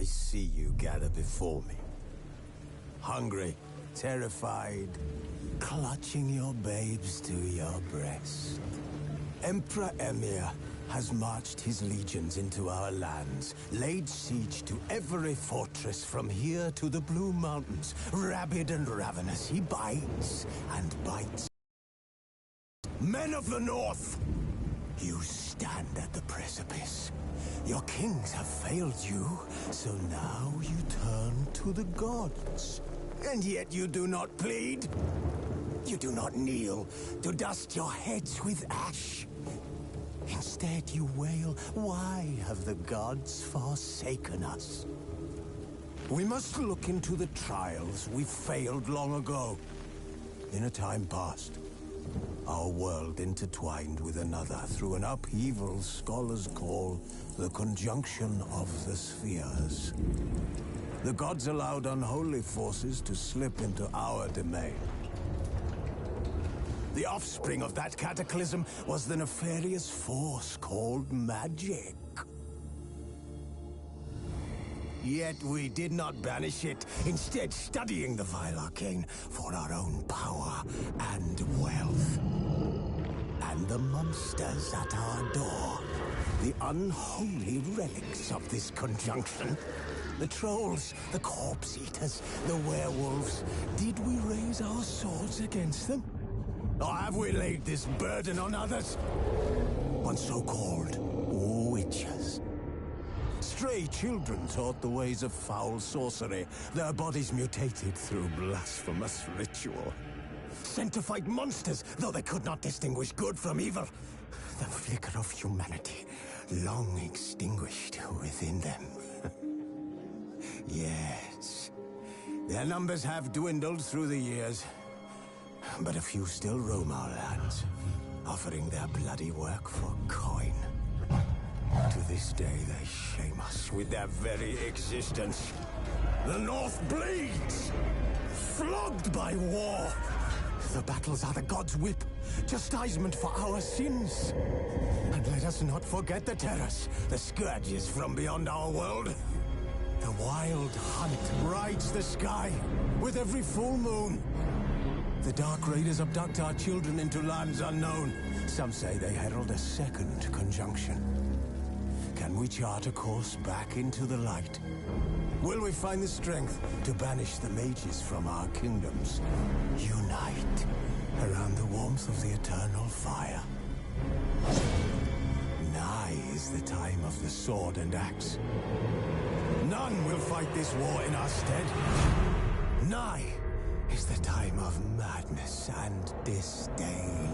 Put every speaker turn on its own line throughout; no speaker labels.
I see you gather before me. Hungry, terrified, clutching your babes to your breast. Emperor Emir has marched his legions into our lands, laid siege to every fortress from here to the Blue Mountains. Rabid and ravenous, he bites and bites. Men of the North, you stand at the precipice. Your kings have failed you, so now you turn to the gods. And yet you do not plead. You do not kneel to dust your heads with ash. Instead you wail, why have the gods forsaken us? We must look into the trials we failed long ago. In a time past, our world intertwined with another through an upheaval scholars call the conjunction of the spheres. The gods allowed unholy forces to slip into our domain. The offspring of that cataclysm was the nefarious force called magic. Yet we did not banish it, instead studying the vile arcane for our own power and wealth. And the monsters at our door, the unholy relics of this conjunction. The trolls, the corpse eaters, the werewolves. Did we raise our swords against them? Or have we laid this burden on others? On so-called witches. Stray children taught the ways of foul sorcery, their bodies mutated through blasphemous ritual. Sent to fight monsters, though they could not distinguish good from evil. The flicker of humanity, long extinguished within them. Yes, their numbers have dwindled through the years. But a few still roam our lands, offering their bloody work for coin. To this day, they shame us with their very existence. The North bleeds, flogged by war. The battles are the gods' whip, chastisement for our sins. And let us not forget the terrors, the scourges from beyond our world. The wild hunt brights the sky with every full moon. The Dark Raiders abduct our children into lands unknown. Some say they herald a second conjunction. Can we chart a course back into the light? Will we find the strength to banish the mages from our kingdoms? Unite around the warmth of the eternal fire. Nigh is the time of the sword and axe. None will fight this war in our stead. Nigh is the time of madness and disdain.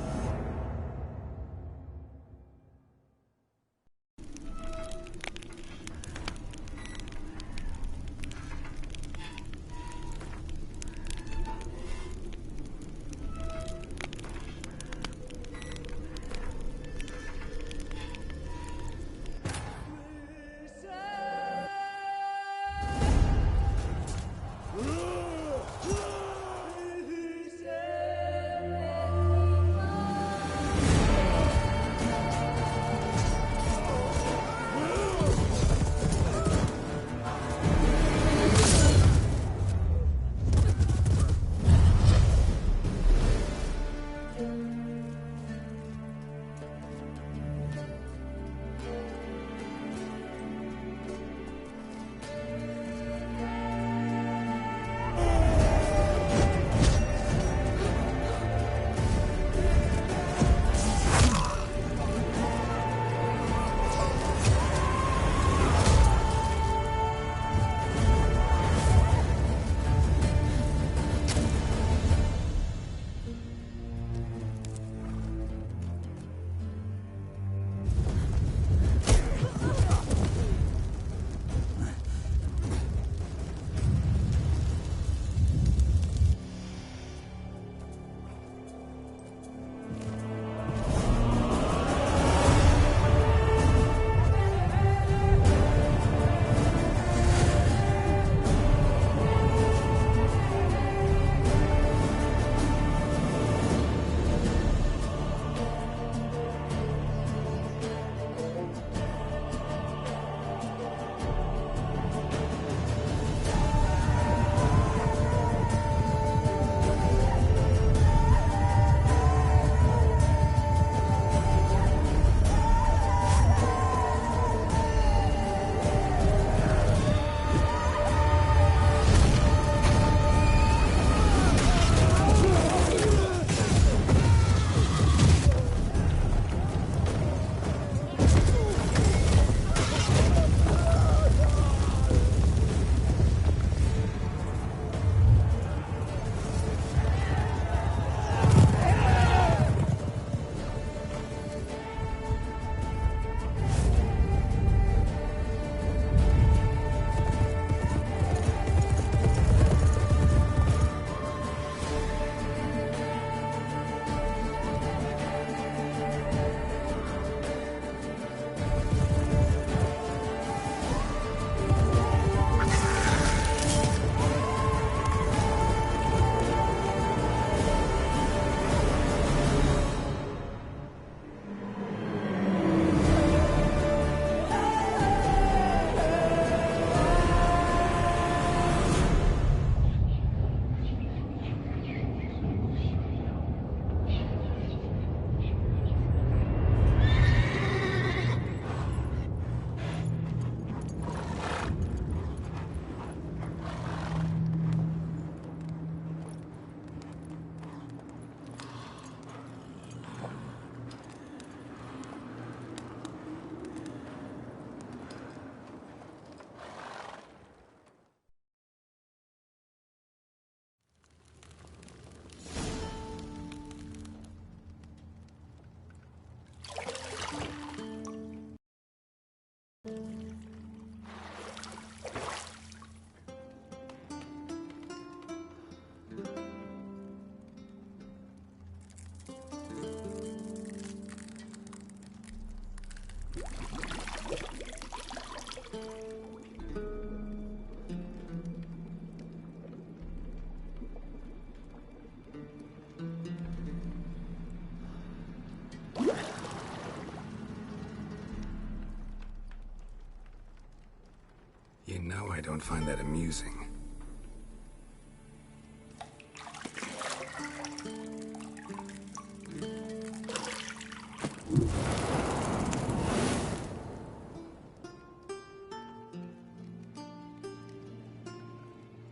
You know I don't find that amusing.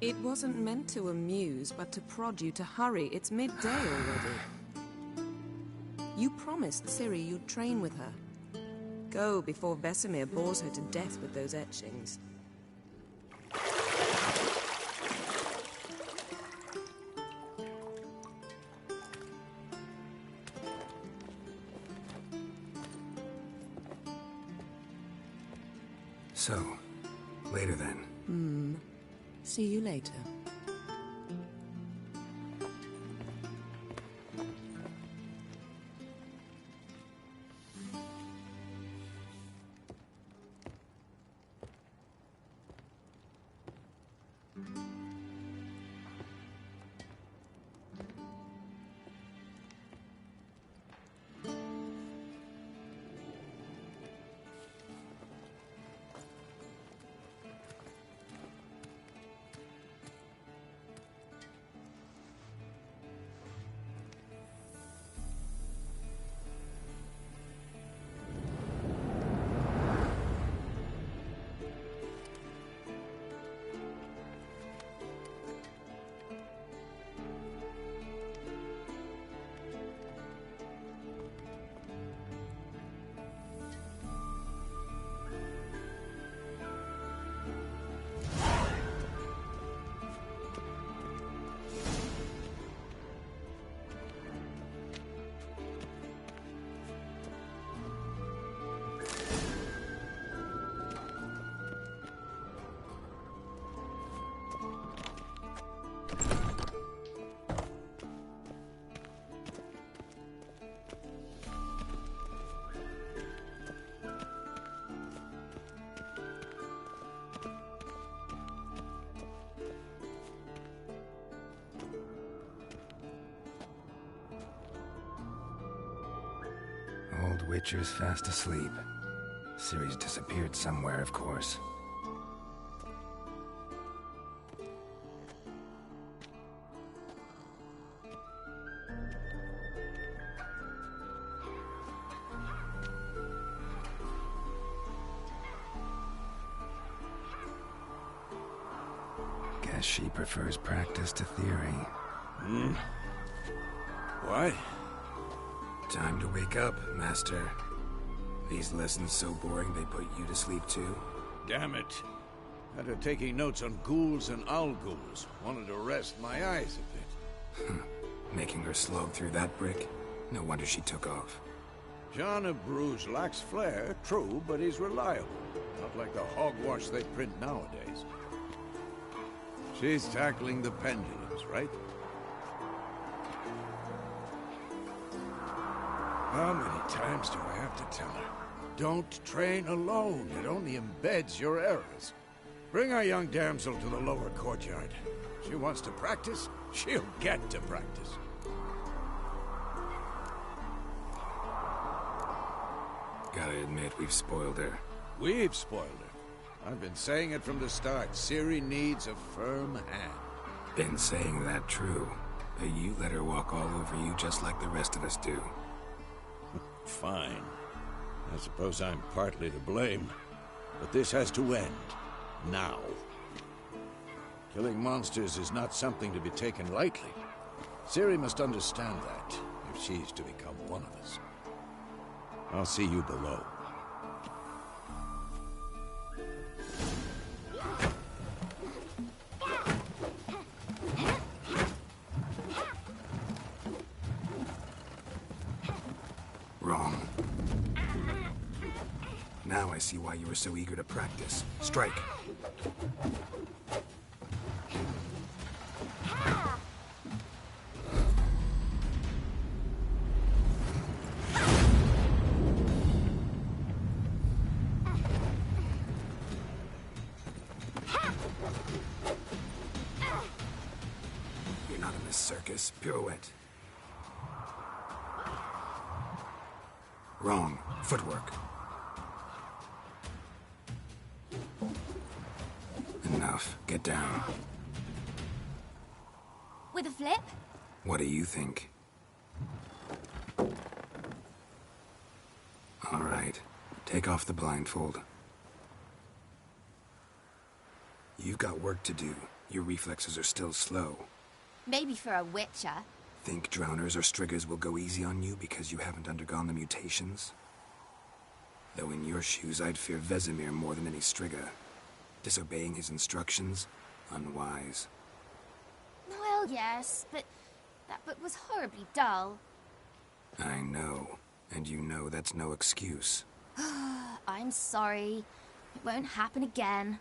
It wasn't meant to amuse, but to prod you to hurry. It's midday already. You promised Ciri you'd train with her. Go before Vesemir bores her to death with those etchings.
So, later then.
See you later.
Old Witcher's fast asleep. Ciri's disappeared somewhere, of course. Guess she prefers practice to theory.
What?
Time to wake up, Master. These lessons so boring they put you to sleep too?
Damn it. After taking notes on ghouls and owl-ghouls, wanted to rest my eyes a bit.
Making her slog through that brick? No wonder she took off.
John of Bruges lacks flair, true, but he's reliable. Not like the hogwash they print nowadays. She's tackling the pendulums, right? How many times do I have to tell her? Don't train alone. It only embeds your errors. Bring our young damsel to the lower courtyard. She wants to practice, she'll get to practice.
Gotta admit, we've spoiled her.
We've spoiled her. I've been saying it from the start. Ciri needs a firm hand.
Been saying that true. But you let her walk all over you just like the rest of us do.
Fine. I suppose I'm partly to blame. But this has to end. Now. Killing monsters is not something to be taken lightly. Ciri must understand that, if she's to become one of us. I'll see you below.
Wrong. Now I see why you were so eager to practice. Strike. You're not in this circus. Pirouette. Wrong. Footwork. enough. Get down.
With a flip?
What do you think? All right. Take off the blindfold. You've got work to do. Your reflexes are still slow.
Maybe for a witcher.
Think drowners or striggers will go easy on you because you haven't undergone the mutations? Though in your shoes, I'd fear Vesemir more than any strigger. Disobeying his instructions? Unwise.
Well, yes, but that book was horribly dull.
I know. And you know that's no excuse.
I'm sorry. It won't happen again.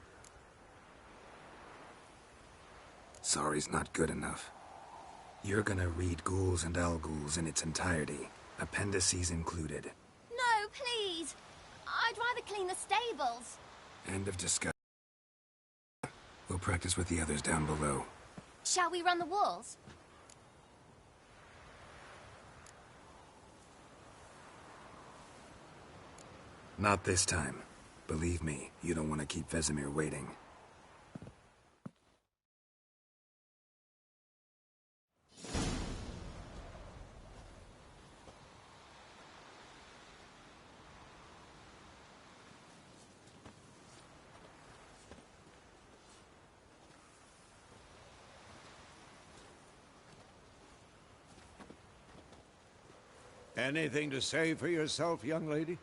Sorry's not good enough. You're gonna read Ghouls and Al-Ghouls in its entirety, appendices included.
No, please! I'd rather clean the stables.
End of discussion. We'll practice with the others down below.
Shall we run the walls?
Not this time. Believe me, you don't want to keep Vesemir waiting.
Anything to say for yourself, young lady?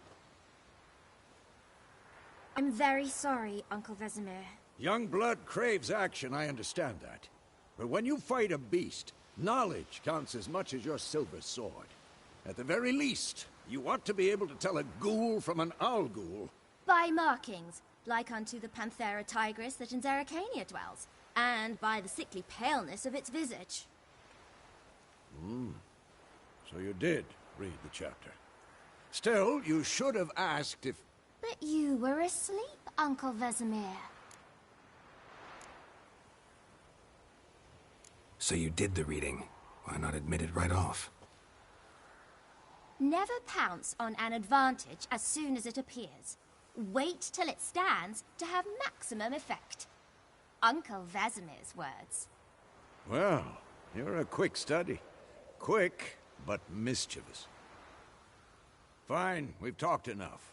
I'm very sorry, Uncle Vesemir.
Young blood craves action, I understand that. But when you fight a beast, knowledge counts as much as your silver sword. At the very least, you ought to be able to tell a ghoul from an owl-ghoul.
By markings, like unto the Panthera tigris that in Zerrikania dwells, and by the sickly paleness of its visage.
So you did read the chapter. Still, you should have asked if...
But you were asleep, Uncle Vesemir.
So you did the reading. Why not admit it right off?
Never pounce on an advantage as soon as it appears. Wait till it stands to have maximum effect. Uncle Vesemir's words.
Well, you're a quick study. Quick, but mischievous. Fine, we've talked enough.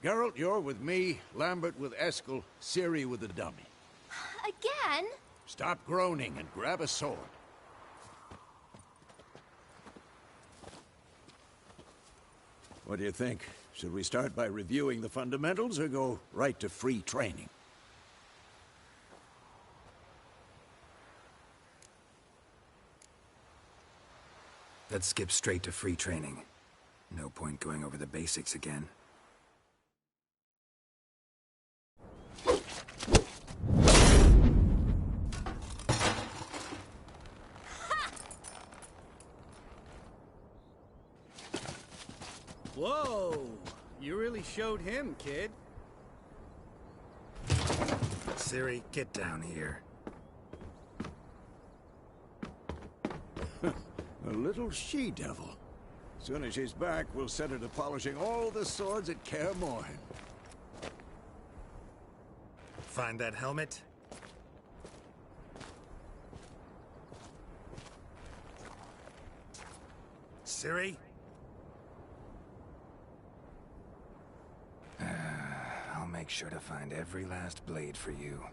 Geralt, you're with me, Lambert with Eskel, Ciri with the dummy.
Again?
Stop groaning and grab a sword. What do you think? Should we start by reviewing the fundamentals or go right to free training?
Let's skip straight to free training. No point going over the basics again.
Whoa! You really showed him, kid.
Ciri, get down here.
A little she-devil. Soon as she's back, we'll set her to polishing all the swords at Kaer Morhen.
Find that helmet? Ciri? I'll make sure to find every last blade for you.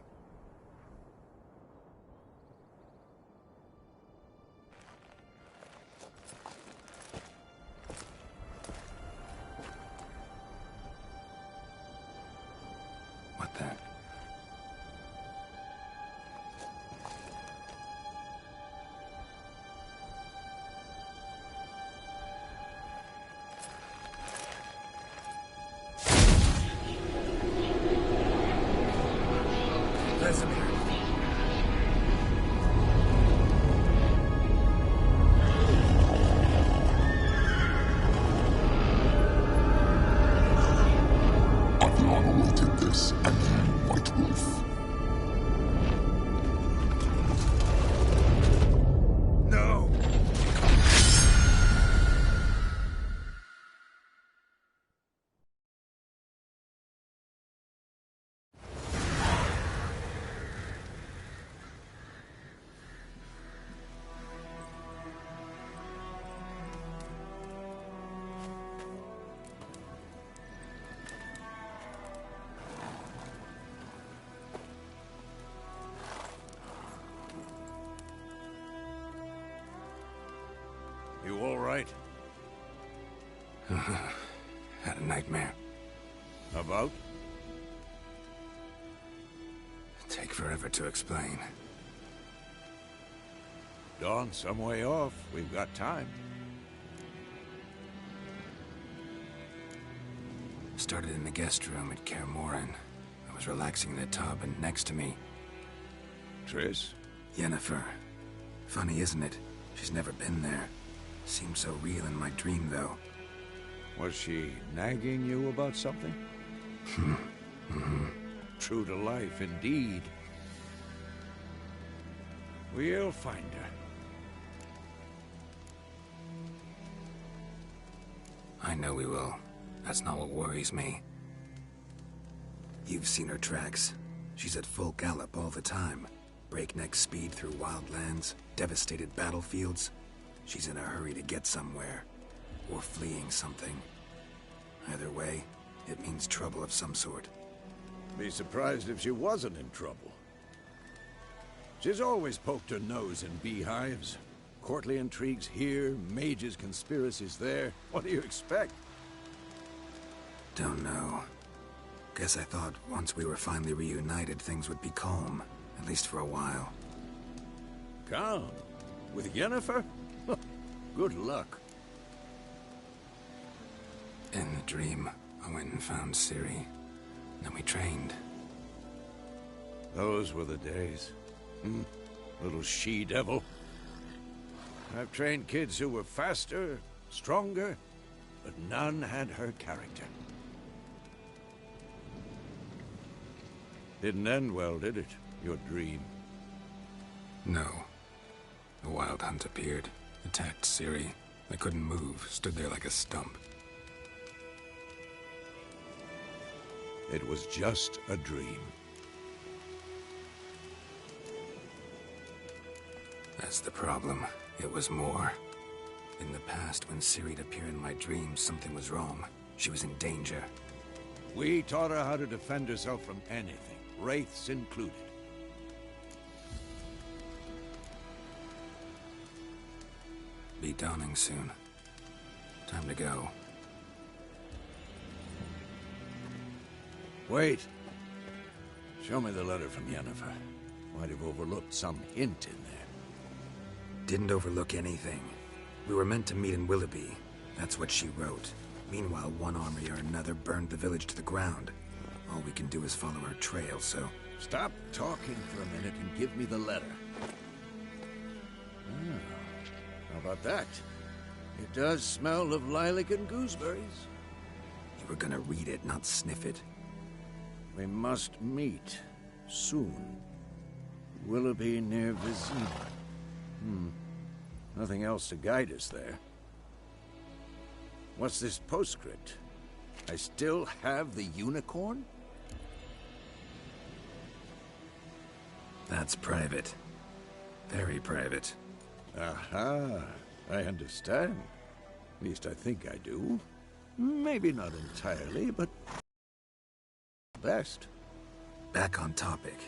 What the? Vesemir.
Aviana awaited this, and you, White Wolf.
No! Had a nightmare.
About?
Take forever to explain.
Dawn, some way off. We've got time.
Started in the guest room at Kaer Morhen. I was relaxing in the tub, and next to me...
Triss?
Yennefer. Funny, isn't it? She's never been there. Seemed so real in my dream, though.
Was she nagging you about something? True to life, indeed. We'll find her.
I know we will. That's not what worries me. You've seen her tracks. She's at full gallop all the time. Breakneck speed through wildlands, devastated battlefields. She's in a hurry to get somewhere. Or fleeing something. Either way, it means trouble of some sort.
Be surprised if she wasn't in trouble. She's always poked her nose in beehives. Courtly intrigues here, mages' conspiracies there. What do you expect?
Don't know. Guess I thought once we were finally reunited, things would be calm. At least for a while.
Calm? With Yennefer? Good luck.
In the dream, I went and found Ciri. Then we trained.
Those were the days. Little she-devil. I've trained kids who were faster, stronger, but none had her character. Didn't end well, did it? Your dream?
No. A wild hunt appeared, attacked Ciri. I couldn't move, stood there like a stump.
It was just a dream.
That's the problem. It was more. In the past, when Ciri'd appear in my dreams, something was wrong. She was in danger.
We taught her how to defend herself from anything, wraiths included.
Be dawning soon. Time to go.
Wait. Show me the letter from Yennefer. Might have overlooked some hint in there.
Didn't overlook anything. We were meant to meet in Willoughby. That's what she wrote. Meanwhile, one army or another burned the village to the ground. All we can do is follow her trail, so...
Stop talking for a minute and give me the letter. How about that? It does smell of lilac and gooseberries.
You were gonna read it, not sniff it.
We must meet. Soon. Willoughby near Vizima. Nothing else to guide us there. What's this postscript? I still have the unicorn?
That's private. Very private.
Aha, I understand. At least I think I do. Maybe not entirely, but... best.
Back on topic.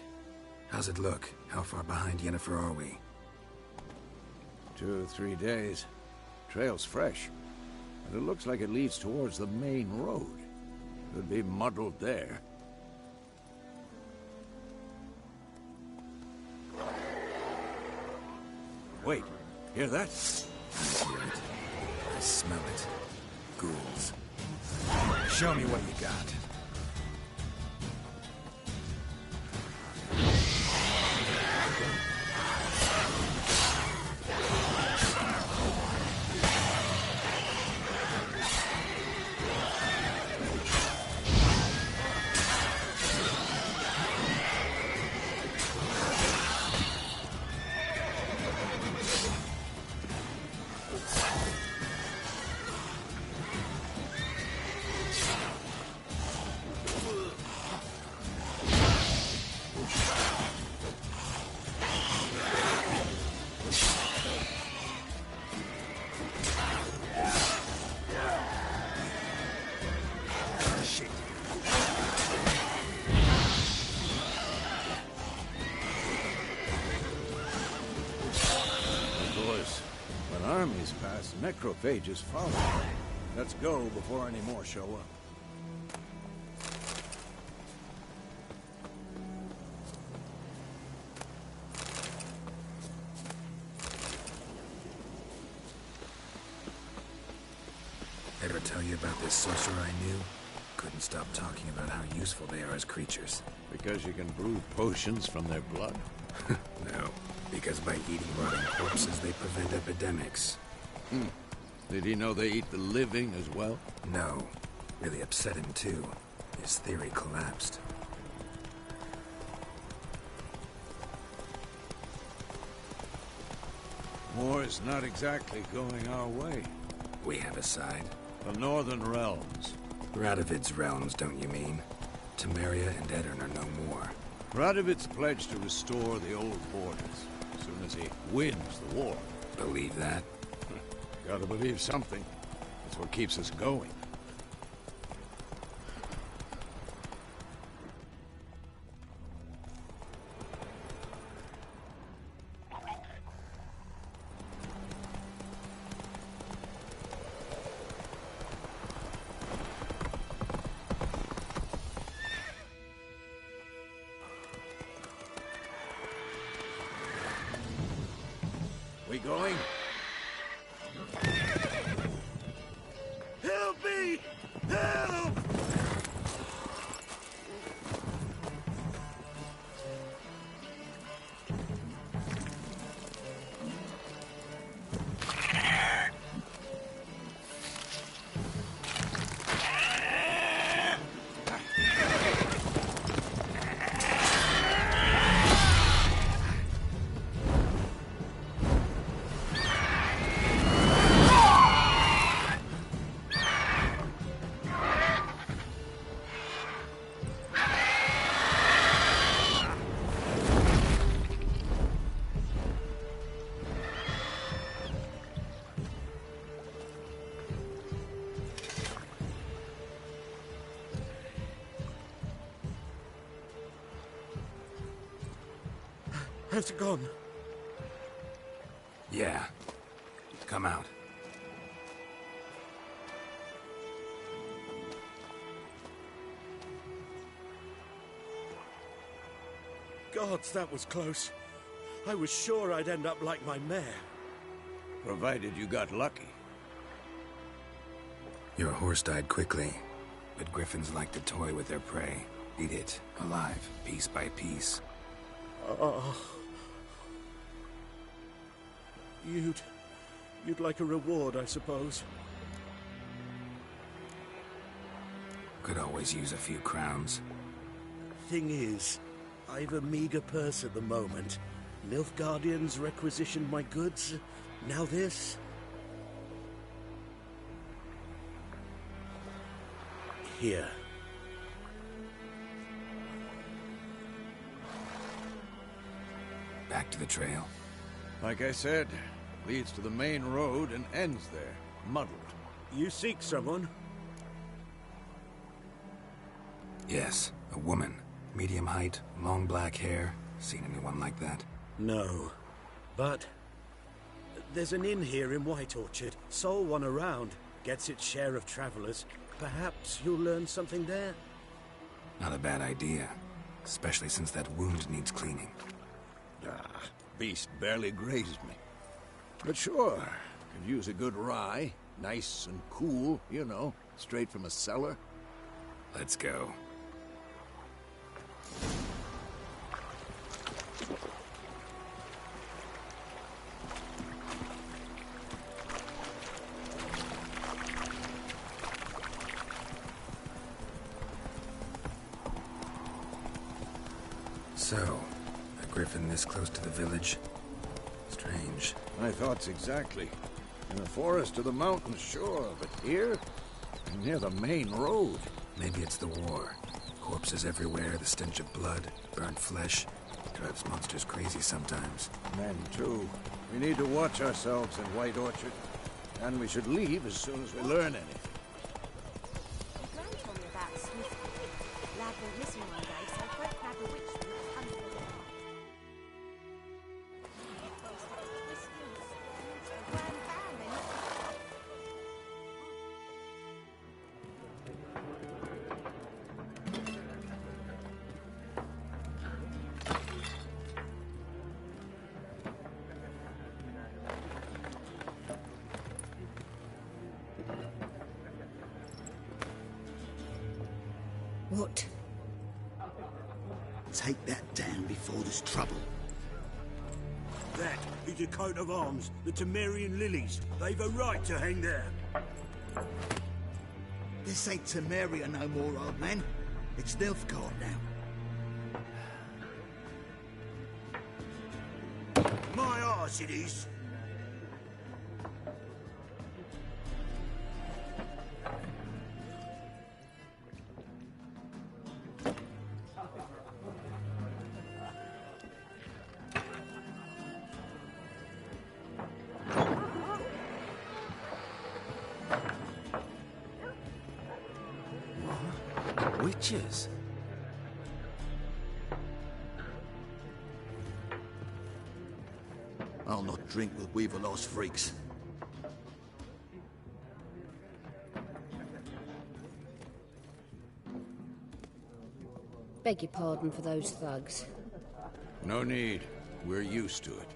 How's it look? How far behind Yennefer are we?
2 or 3 days. Trail's fresh. And it looks like it leads towards the main road. Could be muddled there. Wait, hear that?
I hear it. I smell it. Ghouls. Show me what you got.
Necrophages follow. Let's go before any more show up.
Ever tell you about this sorcerer I knew? Couldn't stop talking about how useful they are as creatures.
Because you can brew potions from their blood?
No, because by eating rotting corpses, they prevent epidemics.
Did he know they eat the living as well?
No. Really upset him, too. His theory collapsed.
War is not exactly going our way.
We have a side.
The Northern Realms.
Radovid's realms, don't you mean? Temeria and Edirn are no more.
Radovid's pledged to restore the old borders as soon as he wins the war.
Believe that?
Gotta believe something. That's what keeps us going. We going? Help me! Help!
How's it gone?
Yeah. Come out.
Gods, that was close. I was sure I'd end up like my mare.
Provided you got lucky.
Your horse died quickly, but griffins like to toy with their prey. Eat it, alive, piece by piece.
Oh. You'd like a reward, I suppose.
Could always use a few crowns.
Thing is, I've a meager purse at the moment. Nilfgaardians requisitioned my goods. Now this. Here.
Back to the trail.
Like I said, leads to the main road and ends there, muddled.
You seek someone?
Yes, a woman. Medium height, long black hair. Seen anyone like that?
No. But there's an inn here in White Orchard. Sole one around. Gets its share of travelers. Perhaps you'll learn something there?
Not a bad idea. Especially since that wound needs cleaning.
Beast barely grazed me. But sure, could use a good rye. Nice and cool, you know, straight from a cellar.
Let's go. So, a griffin this close to the village? Strange.
My thoughts exactly. In the forest or the mountains, sure, but here? Near the main road.
Maybe it's the war. Corpses everywhere, the stench of blood, burnt flesh. Drives monsters crazy sometimes.
Men, too. We need to watch ourselves in White Orchard. And we should leave as soon as we learn anything.
Gran told me about Swift. Lad went missing one day, so Fred grabbed a witch from the hundred of them.
What?
Take that down before there's trouble.
That is a coat of arms, the Temerian lilies. They've a right to hang there.
This ain't Temeria no more, old man. It's Nilfgaard now.
My arse it is.
Witches?
I'll not drink with Weaverlost freaks.
Beg your pardon for those thugs.
No need. We're used to it.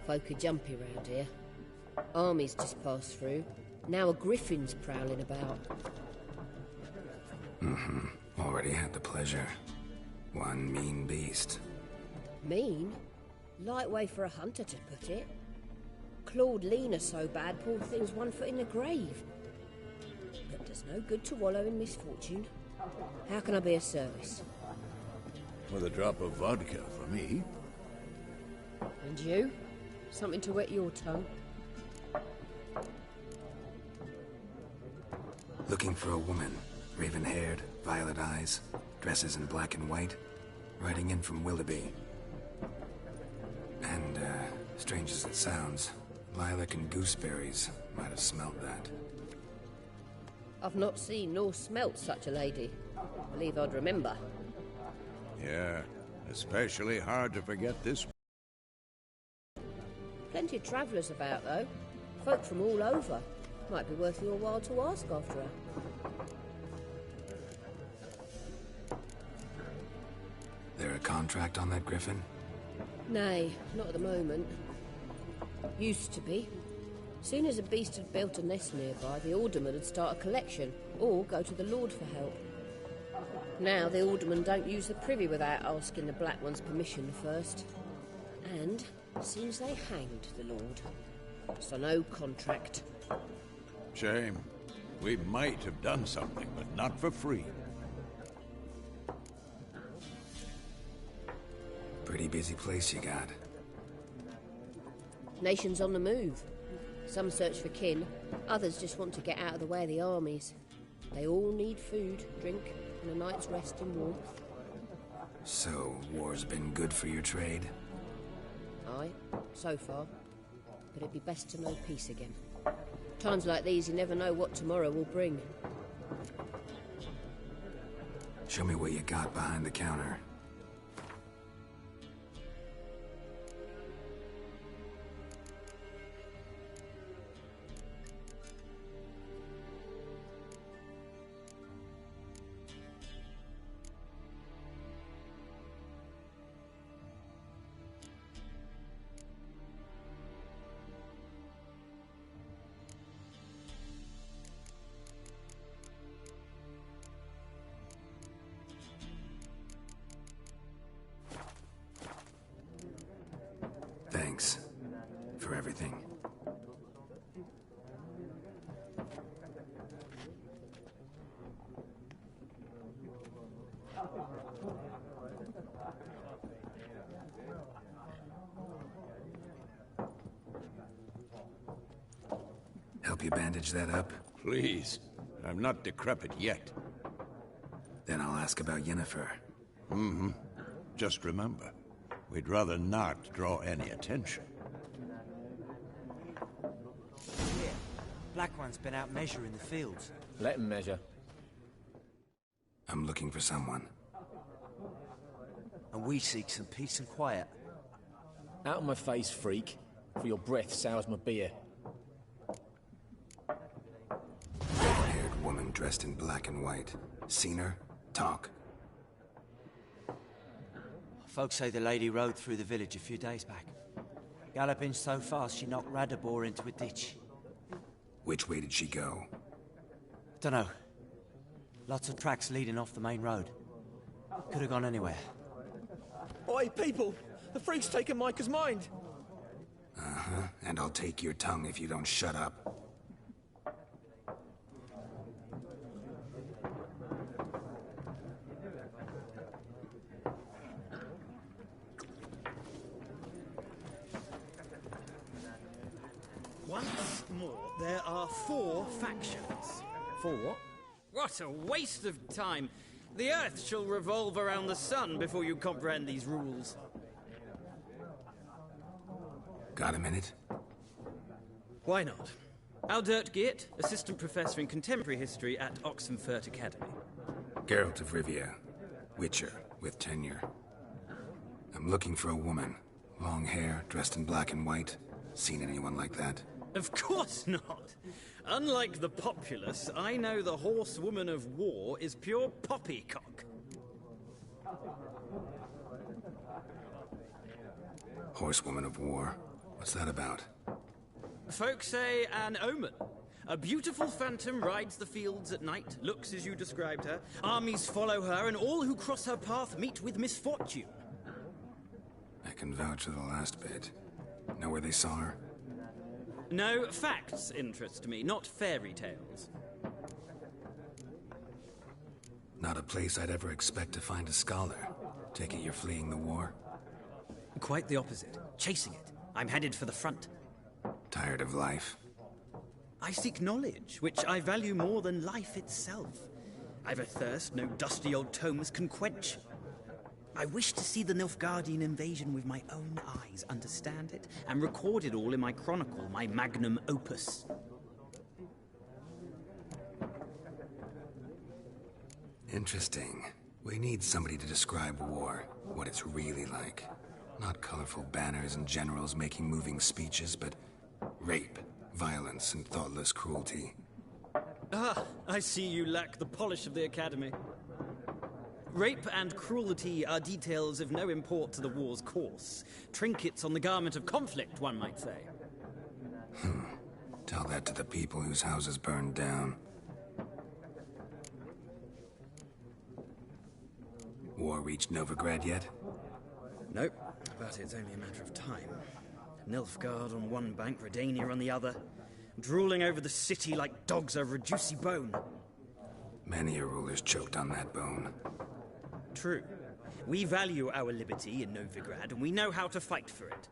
Folk are jumpy round here. Armies just passed through. Now a griffin's prowling about.
Already had the pleasure. One mean beast.
Mean? Light way for a hunter to put it. Clawed Lena so bad, poor thing's 1 foot in the grave. But there's no good to wallow in misfortune. How can I be of service?
With a drop of vodka for me.
And you? Something to wet your tongue?
Looking for a woman. Raven-haired, violet eyes, dresses in black and white. Riding in from Willoughby. And, strange as it sounds, lilac and gooseberries might have smelt that.
I've not seen nor smelt such a lady. Believe I'd remember.
Yeah, especially hard to forget this.
Plenty of travellers about, though. Folk from all over. Might be worth your while to ask after her.
There a contract on that griffin?
Nay, not at the moment. Used to be. Soon as a beast had built a nest nearby, the alderman would start a collection, or go to the Lord for help. Now the alderman don't use the privy without asking the Black One's permission first. And seems they hanged the Lord. So no contract.
Shame. We might have done something, but not for free.
Pretty busy place you got.
Nations on the move. Some search for kin, others just want to get out of the way of the armies. They all need food, drink, and a night's rest in warmth.
So, war's been good for your trade?
Aye, so far. But it'd be best to know peace again. Times like these, you never know what tomorrow will bring.
Show me what you got behind the counter. Thanks for everything. Help you bandage that up?
Please. I'm not decrepit yet.
Then I'll ask about Yennefer.
Mm-hmm. Just remember, we'd rather not draw any attention.
Yeah. Black One's been out measuring the fields.
Let him measure.
I'm looking for someone.
And we seek some peace and quiet.
Out of my face, freak. For your breath sours my beer.
Red-haired woman dressed in black and white. Seen her? Talk.
Folks say the lady rode through the village a few days back. Galloping so fast she knocked Radabor into a ditch.
Which way did she go?
Dunno. Lots of tracks leading off the main road. Could have gone anywhere.
Oi, people! The freak's taken Micah's mind!
Uh-huh, and I'll take your tongue if you don't shut up.
Once more, there are 4 factions.
4 what?
What a waste of time. The Earth shall revolve around the sun before you comprehend these rules.
Got a minute?
Why not? Aldert Geert, Assistant Professor in Contemporary History at Oxenfurt Academy.
Geralt of Rivia, Witcher, with tenure. I'm looking for a woman. Long hair, dressed in black and white. Seen anyone like that?
Of course not. Unlike the populace, I know the horsewoman of war is pure poppycock.
Horsewoman of war? What's that about?
Folk say an omen. A beautiful phantom rides the fields at night, looks as you described her. Armies follow her, and all who cross her path meet with misfortune.
I can vouch for the last bit. Know where they saw her?
No, facts interest me, not fairy tales.
Not a place I'd ever expect to find a scholar. Take it you're fleeing the war?
Quite the opposite. Chasing it. I'm headed for the front.
Tired of life?
I seek knowledge, which I value more than life itself. I've a thirst no dusty old tomes can quench. I wish to see the Nilfgaardian invasion with my own eyes, understand it, and record it all in my chronicle, my magnum opus.
Interesting. We need somebody to describe war, what it's really like. Not colorful banners and generals making moving speeches, but rape, violence, and thoughtless cruelty.
Ah, I see you lack the polish of the Academy. Rape and cruelty are details of no import to the war's course. Trinkets on the garment of conflict, one might say.
Tell that to the people whose houses burned down. War reached Novigrad yet?
Nope, but it's only a matter of time. Nilfgaard on one bank, Redania on the other, drooling over the city like dogs over a juicy bone.
Many a ruler's choked on that bone.
True. We value our liberty in Novigrad, and we know how to fight for it.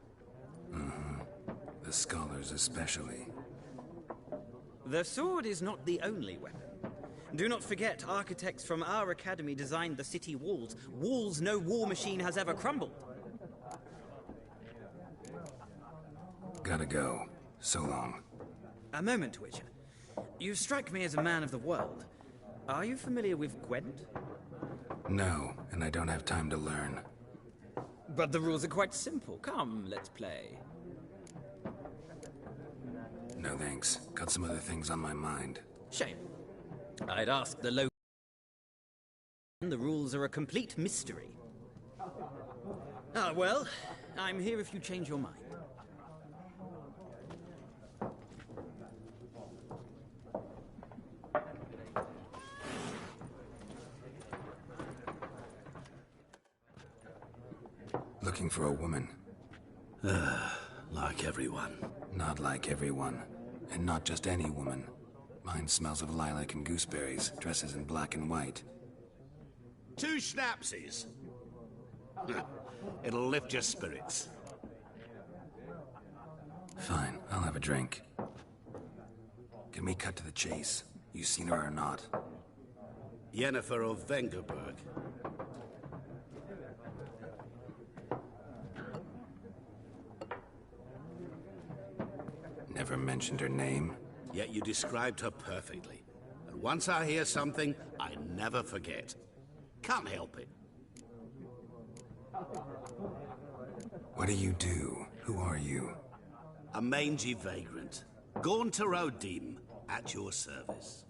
The scholars especially.
The sword is not the only weapon. Do not forget, architects from our academy designed the city walls. Walls no war machine has ever crumbled.
Gotta go. So long.
A moment, Witcher. You strike me as a man of the world. Are you familiar with Gwent?
No, and I don't have time to learn.
But the rules are quite simple. Come, let's play.
No thanks. Got some other things on my mind.
Shame. I'd ask the local... The rules are a complete mystery. Ah, well, I'm here if you change your mind.
Looking for a woman.
Like everyone.
Not like everyone. And not just any woman. Mine smells of lilac and gooseberries, dresses in black and white.
2 schnapsies. It'll lift your spirits.
Fine, I'll have a drink. Can we cut to the chase? You seen her or not?
Yennefer of Vengerberg.
Never mentioned her name.
Yet you described her perfectly. And once I hear something, I never forget. Can't help it.
What do you do? Who are you?
A mangy vagrant. Gone to Rodim, at your service.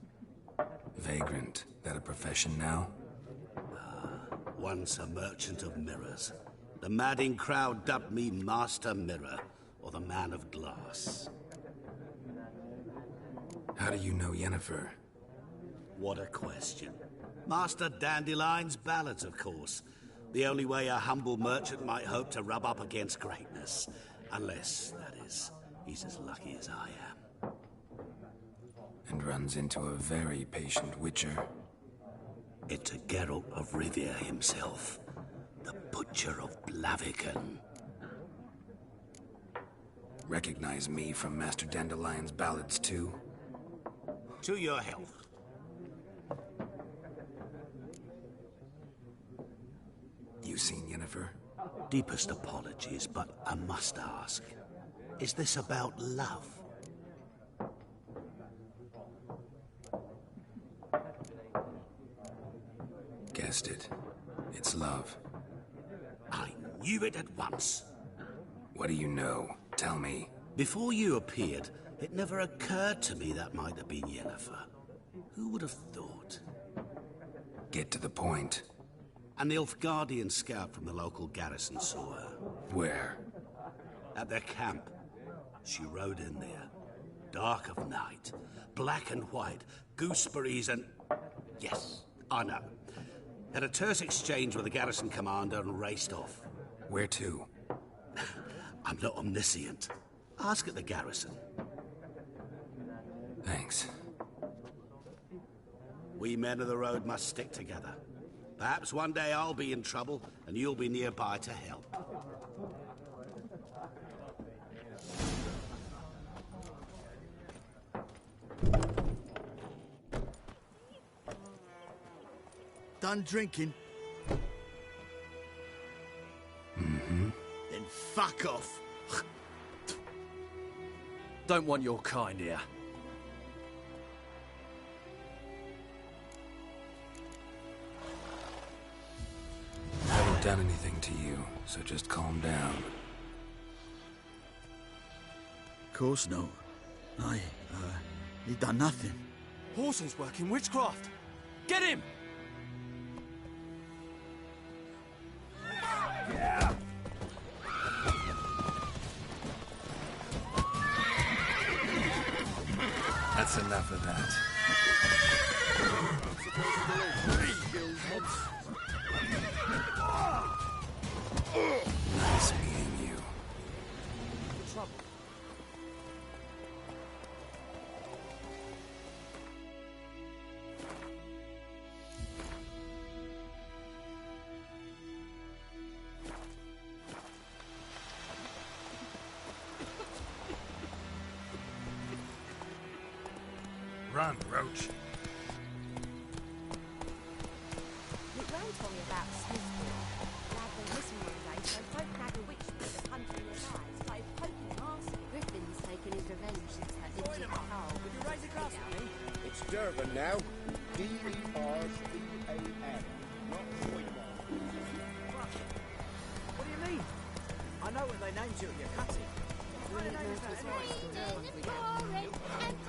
Vagrant. That a profession now?
Once a merchant of mirrors. The madding crowd dubbed me Master Mirror, or the Man of Glass.
How do you know Yennefer?
What a question. Master Dandelion's ballads, of course. The only way a humble merchant might hope to rub up against greatness. Unless, that is, he's as lucky as I am.
And runs into a very patient witcher.
It's a Geralt of Rivia himself. The Butcher of Blaviken.
Recognize me from Master Dandelion's ballads, too?
To your health.
You seen Yennefer?
Deepest apologies, but I must ask. Is this about love?
Guessed it. It's love.
I knew it at once.
What do you know? Tell me.
Before you appeared, it never occurred to me that might have been Yennefer. Who would have thought?
Get to the point.
An Nilfgaardian scout from the local garrison saw her.
Where?
At their camp. She rode in there. Dark of night. Black and white. Gooseberries and... Yes, I know. Had a terse exchange with the garrison commander and raced off.
Where to?
I'm not omniscient. Ask at the garrison.
Thanks.
We men of the road must stick together. Perhaps one day I'll be in trouble and you'll be nearby to help.
Done drinking?
Mm-hmm.
Then fuck off.
Don't want your kind here.
I haven't done anything to you, so just calm down.
Of course no. He done nothing.
Horson's working witchcraft. Get him!
That's enough of that. Nice meeting you.
Trouble.
Run, Roach.
Your gran told me about Smithfield. Lad went missing one day, so folk nag a witch with the punch in their eyes, started poking him arse.
Griffin's taken his revenge since that did to Carl.
Would you raise a glass for me?
It's Durban now. D-E-R-B-A-N. Not Sweetwater.
What do you mean? I know when they named you at your cutting.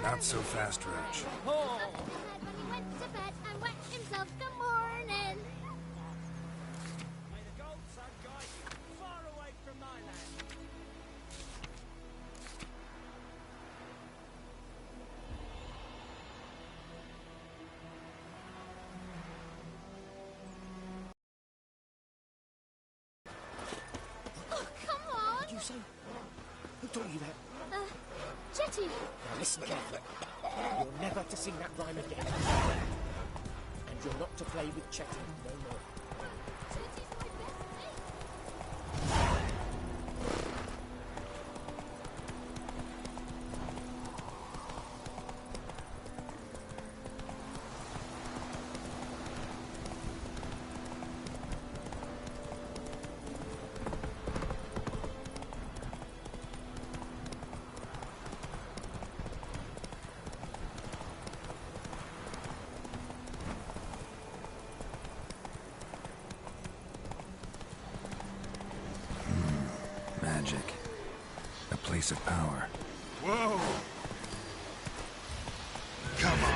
Not so fast, Roach.
When he went to bed and wet himself the morning.
May the gold sun guide you far away from my land.
Oh, come on!
What did you say? Who taught you that?
Jetty!
Now listen carefully. You're never to sing that rhyme again. And you're not to play with Chetty no more.
Jetty's my best mate!
Magic. A place of power.
Whoa! Come on!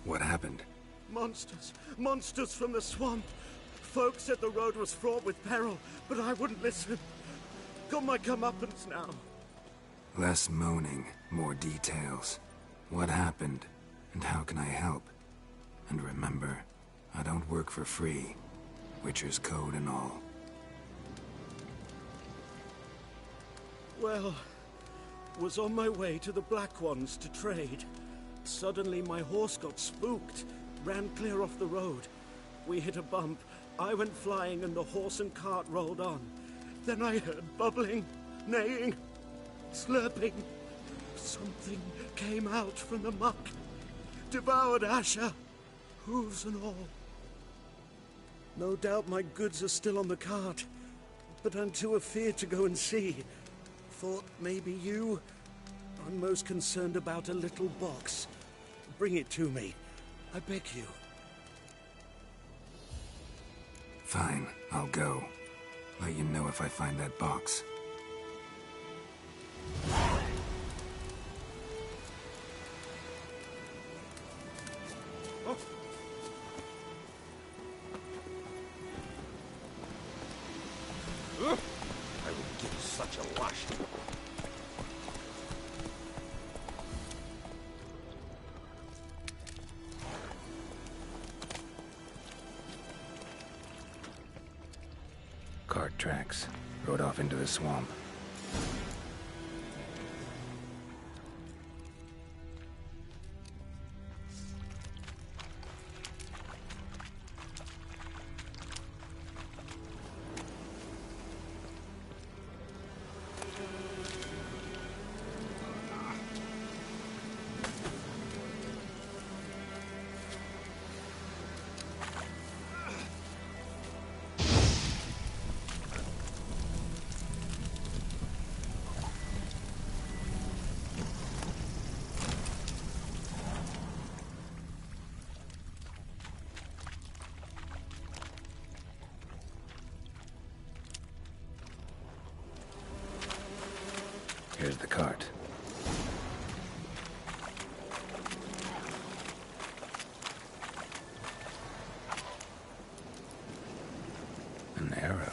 What happened?
Monsters! Monsters from the swamp! Folk said the road was fraught with peril, but I wouldn't listen. Got my comeuppance now.
Less moaning, more details. What happened, and how can I help? And remember, I don't work for free. Witcher's code and all.
Well, was on my way to the Black Ones to trade. Suddenly my horse got spooked, ran clear off the road. We hit a bump, I went flying and the horse and cart rolled on. Then I heard bubbling, neighing, slurping. Something came out from the muck, devoured Asher, hooves and all. No doubt my goods are still on the cart, but I'm too afeard to go and see. Thought maybe you... I'm most concerned about a little box. Bring it to me. I beg you.
Fine, I'll go. Let you know if I find that box.
I will give you such a lash.
Cart tracks. Rode off into the swamp. Here's the cart. An arrow.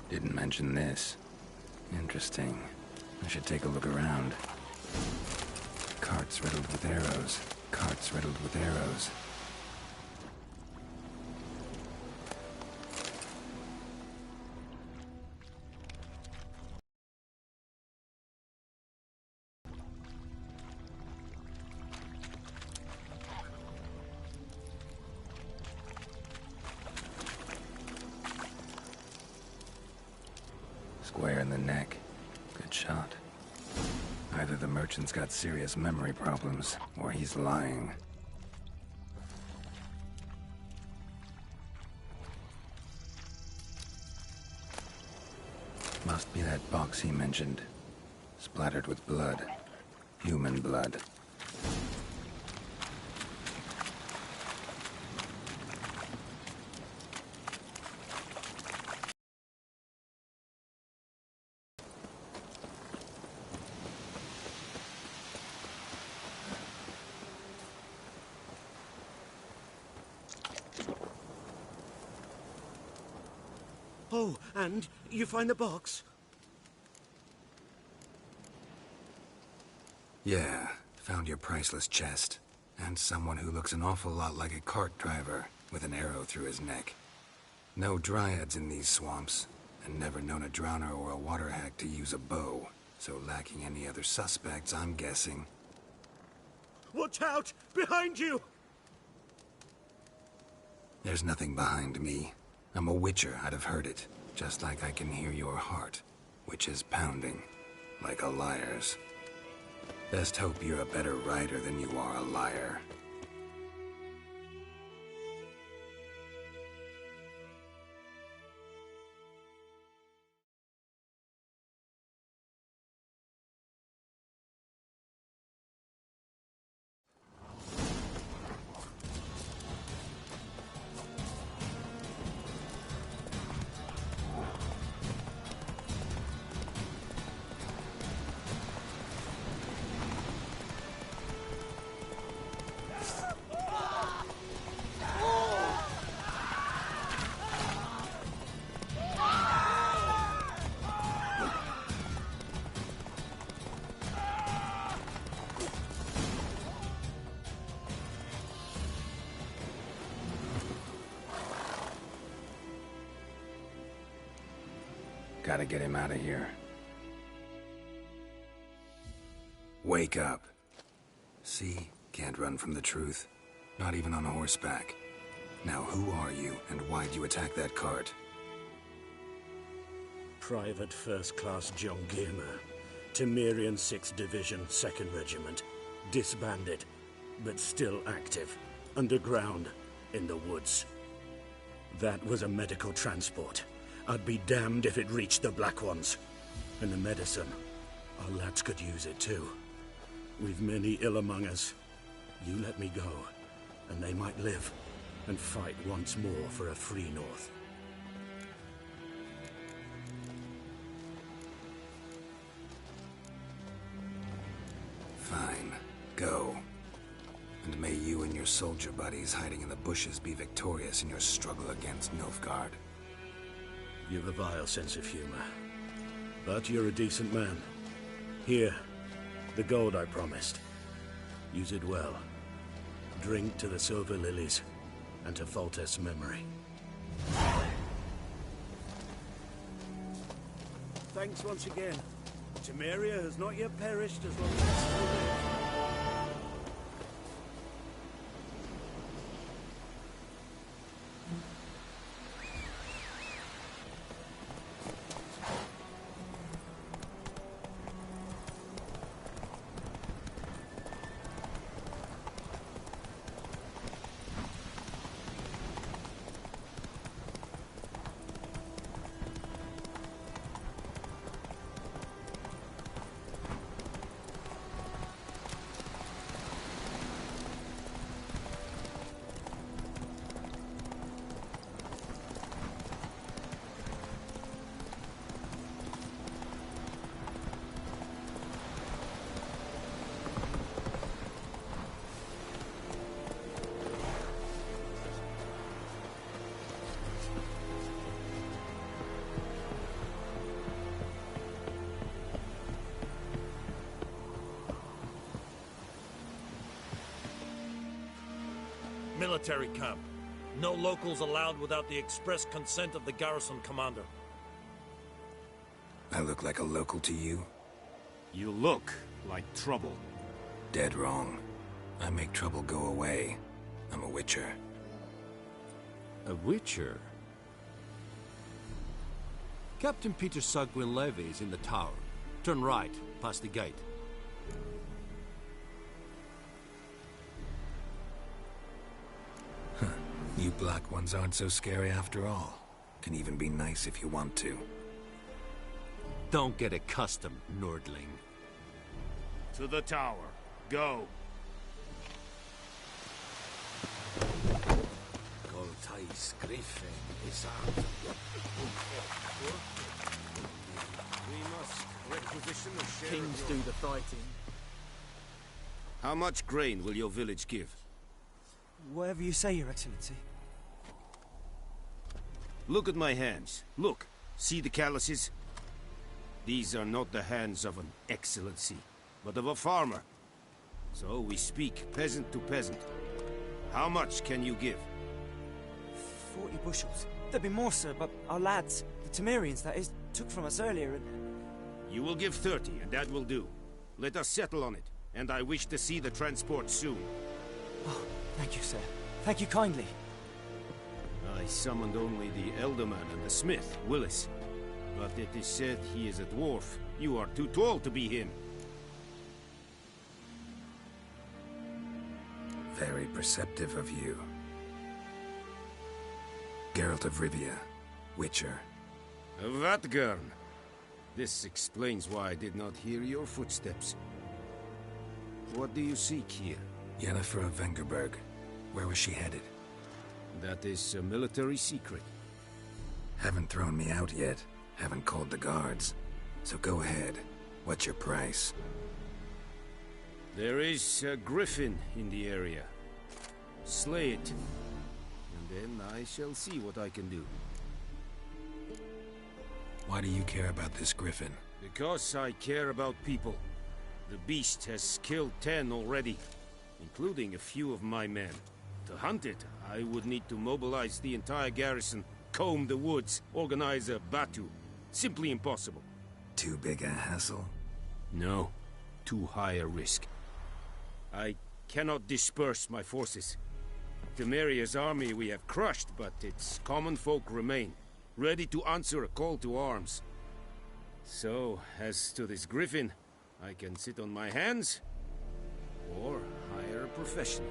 Didn't mention this. Interesting. I should take a look around. Carts riddled with arrows. Carts riddled with arrows. Square in the neck. Good shot. Either the merchant's got serious memory problems, or he's lying. Must be that box he mentioned. Splattered with blood. Human blood.
Oh, and you find the box?
Yeah, found your priceless chest. And someone who looks an awful lot like a cart driver, with an arrow through his neck. No dryads in these swamps, and never known a drowner or a water hack to use a bow. So lacking any other suspects, I'm guessing.
Watch out! Behind you!
There's nothing behind me. I'm a witcher, I'd have heard it. Just like I can hear your heart, which is pounding, like a liar's. Best hope you're a better rider than you are a liar. Gotta get him out of here. Wake up. See? Can't run from the truth. Not even on horseback. Now who are you, and why'd you attack that cart?
Private First Class John Gilmer. Temerian 6th Division, 2nd Regiment. Disbanded, but still active. Underground, in the woods. That was a medical transport. I'd be damned if it reached the Black Ones. And the medicine. Our lads could use it too. We've many ill among us. You let me go, and they might live, and fight once more for a free North.
Fine. Go. And may you and your soldier buddies hiding in the bushes be victorious in your struggle against Nilfgaard.
You've a vile sense of humor. But you're a decent man. Here, the gold I promised. Use it well. Drink to the Silver Lilies, and to Foltest's memory. Thanks once again. Temeria has not yet perished as long as I still live.
Military camp. No locals allowed without the express consent of the garrison commander.
I look like a local to you?
You look like trouble.
Dead wrong. I make trouble go away. I'm a witcher.
A witcher? Captain Peter Sagwin Levy is in the tower. Turn right, past the gate.
You black ones aren't so scary after all. Can even be nice if you want to.
Don't get accustomed, Nordling.
To the tower. Go.
Goltais Griffin is
We must requisition a share.
Kings do the fighting.
How much grain will your village give?
Whatever you say, Your Excellency.
Look at my hands. Look. See the calluses? These are not the hands of an excellency, but of a farmer. So we speak peasant to peasant. How much can you give?
40 bushels. There'd be more, sir, but our lads, the Temerians, that is, took from us earlier and...
You will give 30, and that will do. Let us settle on it, and I wish to see the transport soon.
Oh, thank you, sir. Thank you kindly.
I summoned only the Elderman and the smith, Willis. But it is said he is a dwarf. You are too tall to be him.
Very perceptive of you. Geralt of Rivia, Witcher.
Vatgern. This explains why I did not hear your footsteps. What do you seek here?
Yennefer of Vengerberg. Where was she headed?
That is a military secret.
Haven't thrown me out yet. Haven't called the guards. So go ahead. What's your price?
There is a griffin in the area. Slay it. And then I shall see what I can do.
Why do you care about this griffin?
Because I care about people. The beast has killed 10 already, including a few of my men. To hunt it, I would need to mobilize the entire garrison, comb the woods, organize a batu. Simply impossible.
Too big a hassle?
No. Too high a risk. I cannot disperse my forces. Temeria's army we have crushed, but its common folk remain, ready to answer a call to arms. So, as to this griffin, I can sit on my hands, or hire a professional.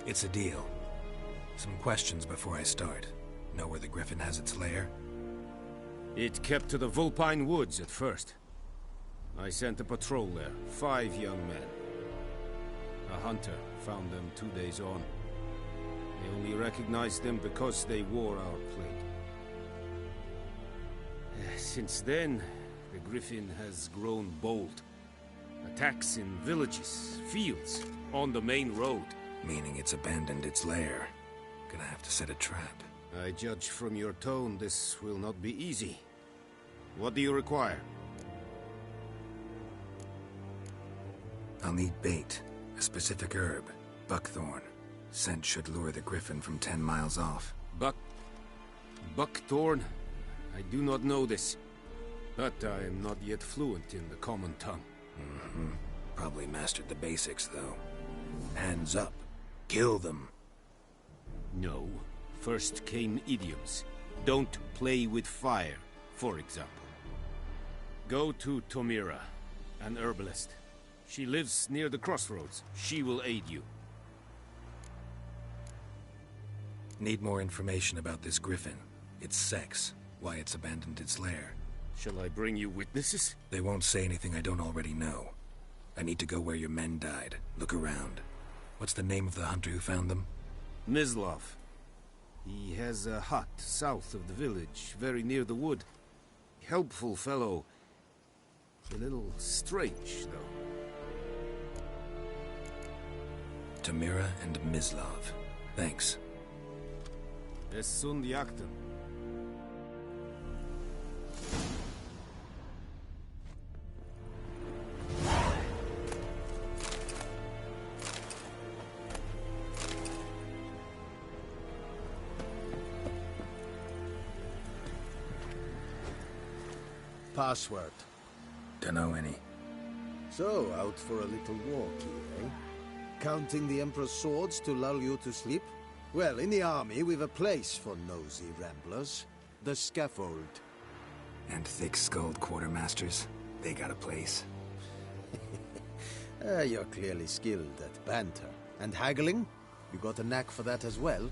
It's a deal. Some questions before I start. Know where the griffin has its lair?
It kept to the Vulpine Woods at first. I sent a patrol there, 5 young men. A hunter found them 2 days on. They only recognized them because they wore our plate. Since then, the griffin has grown bold. Attacks in villages, fields, on the main road.
Meaning it's abandoned its lair. Gonna have to set a trap.
I judge from your tone this will not be easy. What do you require?
I'll need bait. A specific herb. Buckthorn. Scent should lure the griffin from 10 miles off.
Buckthorn? I do not know this. But I am not yet fluent in the common tongue.
Probably mastered the basics, though. Hands up. Kill them.
No. First came idioms. Don't play with fire, for example. Go to Tomira, an herbalist. She lives near the crossroads. She will aid you.
Need more information about this griffin. Its sex. Why it's abandoned its lair.
Shall I bring you witnesses?
They won't say anything I don't already know. I need to go where your men died. Look around. What's the name of the hunter who found them?
Mislav. He has a hut south of the village, very near the wood. Helpful fellow. A little strange, though.
Tamira and Mislav. Thanks.
Es sunt jakten.
Password.
Dunno any.
So, out for a little walk here, eh? Counting the Emperor's swords to lull you to sleep? Well, in the army, we've a place for nosy ramblers. The scaffold.
And thick-skulled quartermasters. They got a place.
You're clearly skilled at banter. And haggling? You got a knack for that as well?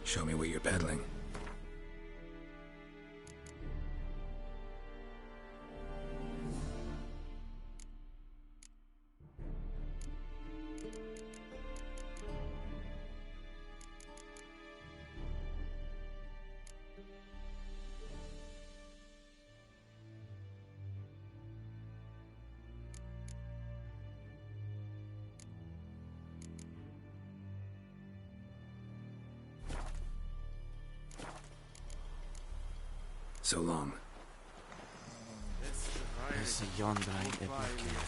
Show me what you're peddling. So long.
Esse yonder ainda é pequeno.